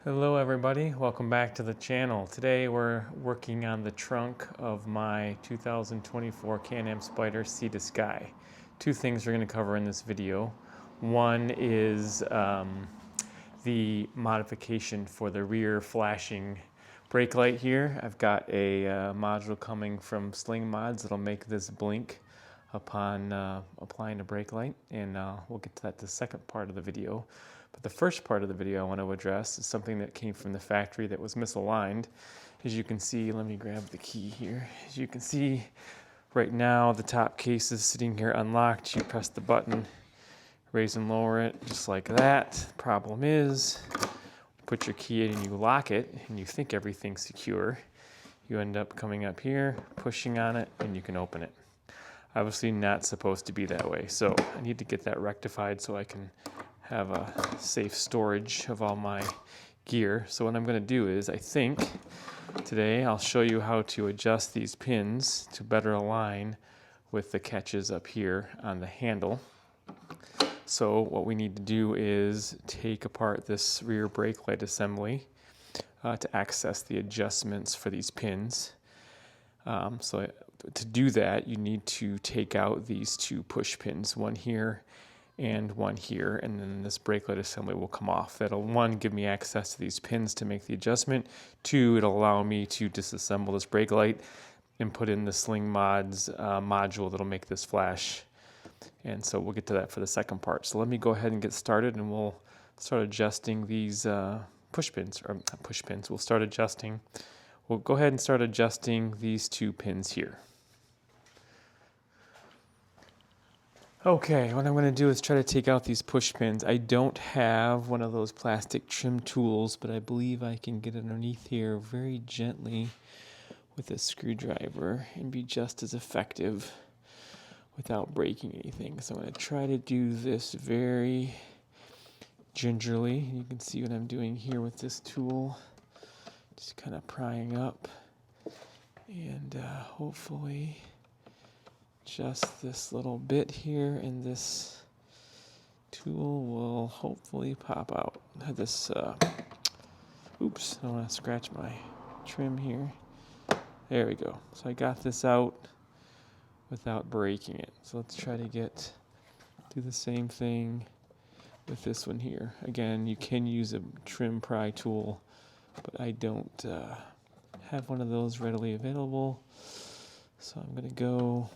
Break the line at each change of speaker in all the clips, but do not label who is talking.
Hello everybody, welcome back to the channel. Today we're working on the trunk of my 2024 Can Am Spyder Sea to Sky. Two things we're going to cover in this video. One is the modification for the rear flashing brake light here. I've got a module coming from Sling Mods that'll make this blink upon applying a brake light, and we'll get to that the second part of the video. But the first part of the video I want to address is something that came from the factory that was misaligned. As you can see, let me grab the key here. As you can see, right now the top case is sitting here unlocked. You press the button, raise and lower it, just like that. Problem is, you put your key in and you lock it, and you think everything's secure. You end up coming up here, pushing on it, and you can open it. Obviously not supposed to be that way, so I need to get that rectified so I can have a safe storage of all my gear. So what I'm going to do is, I think today I'll show you how to adjust these pins to better align with the catches up here on the handle. So what we need to do is take apart this rear brake light assembly to access the adjustments for these pins. So to do that, you need to take out these two push pins, one here and one here, and then this brake light assembly will come off. That'll, one, give me access to these pins to make the adjustment. Two, it'll allow me to disassemble this brake light and put in the Sling Mods module that'll make this flash. And so we'll get to that for the second part. So let me go ahead and get started, and we'll start adjusting these push pins, or not push pins. We'll go ahead and start adjusting these two pins here. Okay, what I'm going to do is try to take out these push pins. I don't have one of those plastic trim tools, but I believe I can get underneath here very gently with a screwdriver and be just as effective without breaking anything. So I'm going to try to do this very gingerly. You can see what I'm doing here with this tool. Just kind of prying up, and hopefully just this little bit here, and this tool will hopefully pop out. I had this, oops, I don't want to scratch my trim here. There we go. So I got this out without breaking it. So let's try to do the same thing with this one here. Again, you can use a trim pry tool, but I don't have one of those readily available. So I'm going to go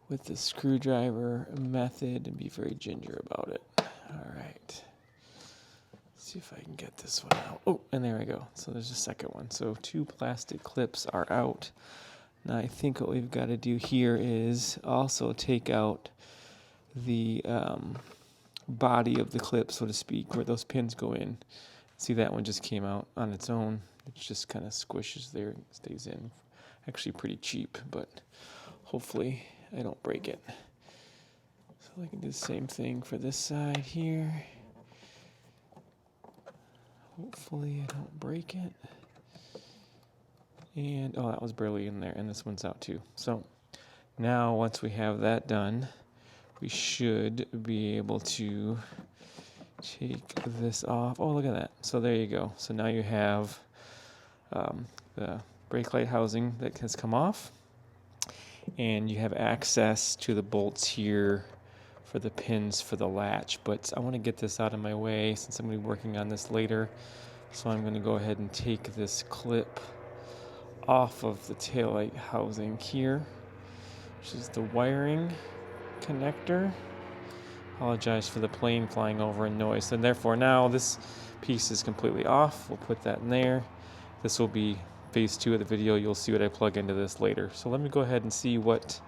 with the screwdriver method and be very ginger about it. All right. Let's see if I can get this one out. Oh, and there I go. So there's a second one. So two plastic clips are out. Now I think what we've got to do here is also take out the body of the clip, so to speak, where those pins go in. See, that one just came out on its own. It just kind of squishes there and stays in. Actually pretty cheap, but hopefully I don't break it. So I can do the same thing for this side here. Hopefully I don't break it. And, oh, that was barely in there, and this one's out too. So now once we have that done, we should be able to take this off. Oh, look at that. So there you go. So now you have the brake light housing that has come off, and you have access to the bolts here for the pins for the latch. But I want to get this out of my way since I'm going to be working on this later. So I'm going to go ahead and take this clip off of the taillight housing here, which is the wiring connector. Apologize for the plane flying over and noise. And therefore now this piece is completely off. We'll put that in there. This will be phase 2 of the video. You'll see what I plug into this later. So let me go ahead and see what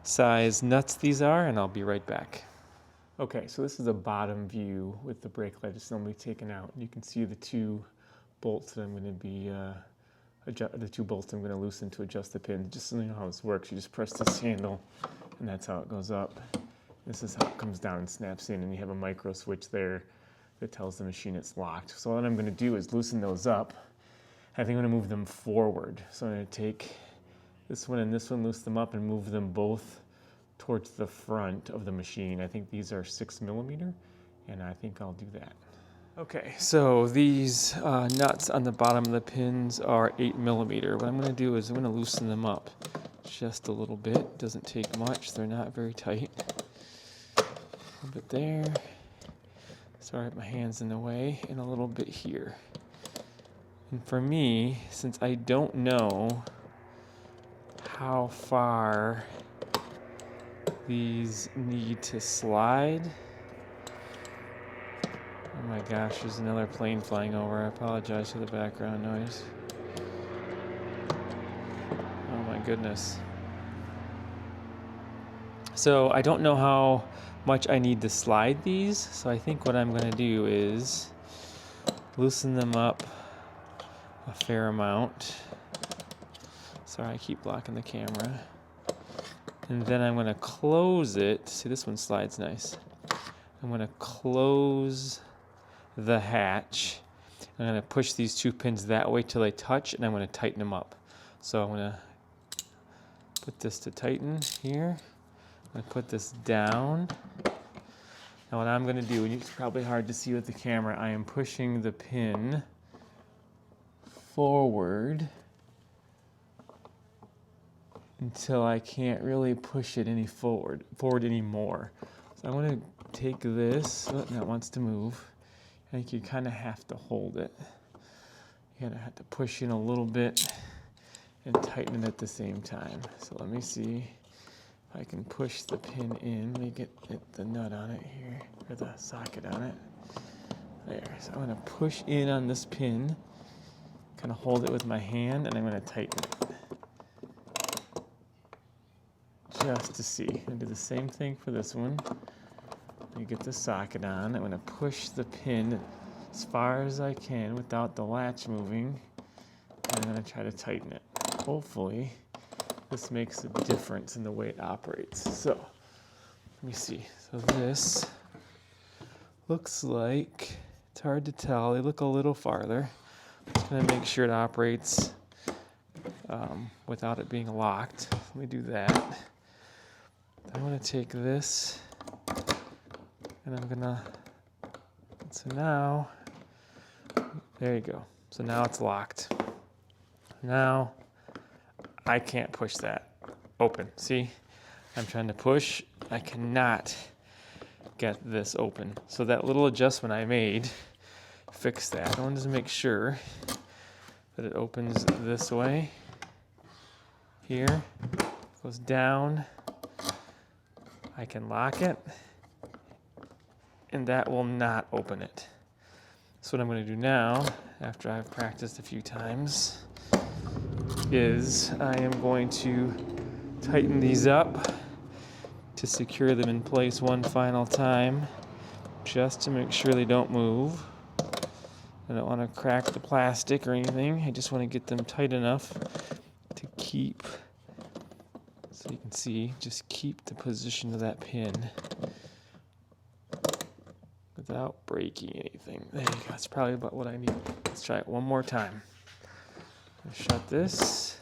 size nuts these are, and I'll be right back. Okay, so this is a bottom view with the brake light assembly taken out. You can see the two bolts that I'm going to be loosen to adjust the pin. Just so you know how this works, you just press this handle, and that's how it goes up. This is how it comes down and snaps in, and you have a micro switch there that tells the machine it's locked. So what I'm going to do is loosen those up. I think I'm going to move them forward. So I'm going to take this one and this one, loosen them up, and move them both towards the front of the machine. I think these are 6mm, and I think I'll do that. Okay, so these nuts on the bottom of the pins are 8mm. What I'm going to do is I'm going to loosen them up just a little bit. Doesn't take much. They're not very tight. A little bit there. Sorry, my hand's in the way, and a little bit here. And for me, since I don't know how far these need to slide. Oh my gosh, there's another plane flying over. I apologize for the background noise. Oh my goodness. So I don't know how much I need to slide these, so I think what I'm going to do is loosen them up a fair amount. Sorry, I keep blocking the camera. And then I'm going to close it. See, this one slides nice. I'm going to close the hatch. I'm going to push these two pins that way till they touch, and I'm going to tighten them up. So I'm going to put this to tighten here. I'm going to put this down. Now what I'm going to do, and it's probably hard to see with the camera, I am pushing the pin forward until I can't really push it any forward anymore. So I want to take this, oh, that wants to move. I think you kind of have to hold it. You kind of have to push in a little bit and tighten it at the same time. So let me see if I can push the pin in. Let me get the nut on it here, or the socket on it. There, so I'm gonna push in on this pin, kind of hold it with my hand, and I'm gonna tighten it. Just to see. I'm gonna do the same thing for this one. You get the socket on. I'm going to push the pin as far as I can without the latch moving. And I'm going to try to tighten it. Hopefully, this makes a difference in the way it operates. So, let me see. So this looks like, it's hard to tell. They look a little farther. I'm just going to make sure it operates without it being locked. Let me do that. I want to take this. And I'm gonna, so now, there you go. So now it's locked. Now, I can't push that open. See, I'm trying to push. I cannot get this open. So that little adjustment I made fixed that. I wanted to make sure that it opens this way. Here, goes down. I can lock it. And that will not open it. So what I'm going to do now, after I've practiced a few times, is I am going to tighten these up to secure them in place one final time, just to make sure they don't move. I don't want to crack the plastic or anything. I just want to get them tight enough to keep, so you can see, just keep the position of that pin without breaking anything. There you go. That's probably about what I need. Let's try it one more time. Shut this.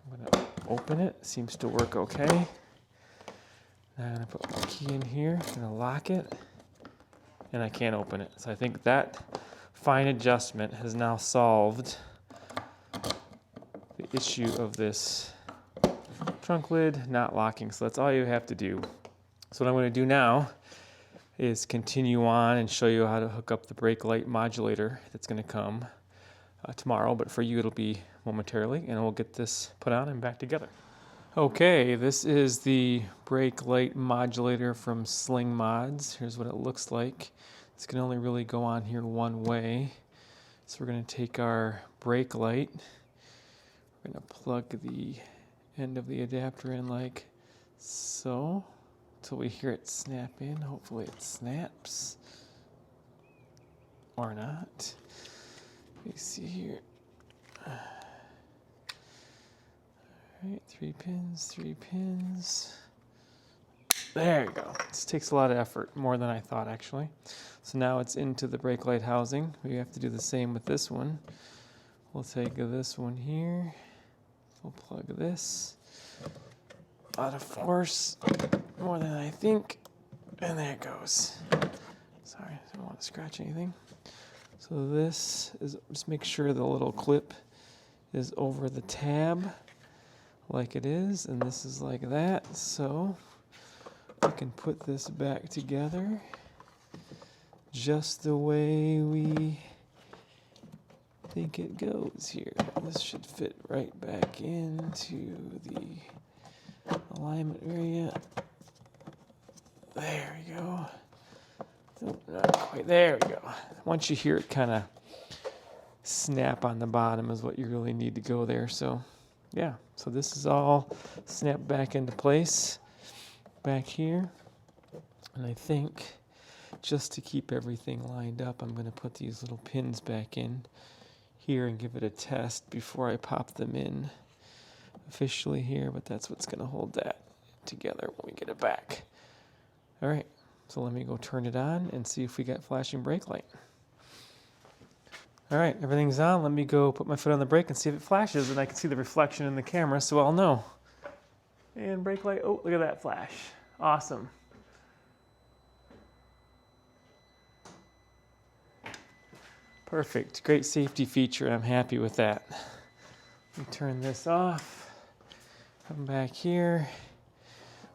I'm going to open it. Seems to work okay. Now I'm going to put my key in here. I'm going to lock it. And I can't open it. So I think that fine adjustment has now solved the issue of this trunk lid not locking. So that's all you have to do. So what I'm going to do now is continue on and show you how to hook up the brake light modulator that's going to come tomorrow, but for you it'll be momentarily, and we'll get this put on and back together. Okay, this is the brake light modulator from Sling Mods. Here's what it looks like. This can only really go on here one way. So we're going to take our brake light, we're going to plug the end of the adapter in like so, until we hear it snap in. Hopefully it snaps. Or not. Let me see here. Alright, 3 pins, 3 pins. There you go. This takes a lot of effort, more than I thought actually. So now it's into the brake light housing. We have to do the same with this one. We'll take this one here. We'll plug this. A lot of force, more than I think. And there it goes. Sorry, I don't want to scratch anything. So this is, just make sure the little clip is over the tab like it is, and this is like that. So I can put this back together just the way we think it goes here. This should fit right back into the alignment area. There we go. Oh, not quite. There we go. Once you hear it kind of snap on the bottom is what you really need to go there. So yeah, so this is all snapped back into place back here. And I think just to keep everything lined up, I'm going to put these little pins back in here and give it a test before I pop them in officially here, but that's what's going to hold that together when we get it back. All right, so let me go turn it on and see if we got flashing brake light. All right, everything's on. Let me go put my foot on the brake and see if it flashes, and I can see the reflection in the camera, so I'll know. And brake light, oh, look at that flash. Awesome. Perfect, great safety feature. I'm happy with that. Let me turn this off. Come back here.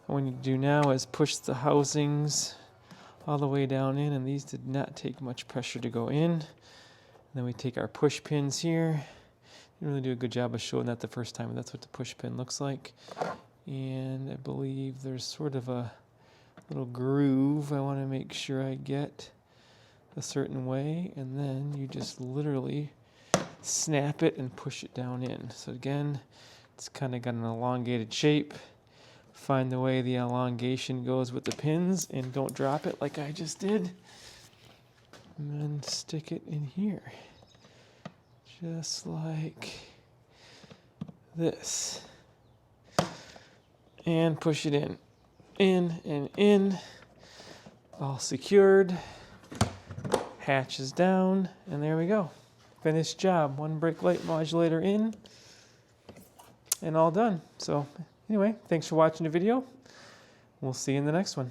What we need to do now is push the housings all the way down in, and these did not take much pressure to go in. And then we take our push pins here. Didn't really do a good job of showing that the first time, but that's what the push pin looks like. And I believe there's sort of a little groove I want to make sure I get a certain way, and then you just literally snap it and push it down in. So again, it's kind of got an elongated shape. Find the way the elongation goes with the pins and don't drop it like I just did. And then stick it in here. Just like this. And push it in. In and in. All secured. Hatches down, and there we go. Finished job. One brake light modulator in, and all done. So anyway, thanks for watching the video. We'll see you in the next one.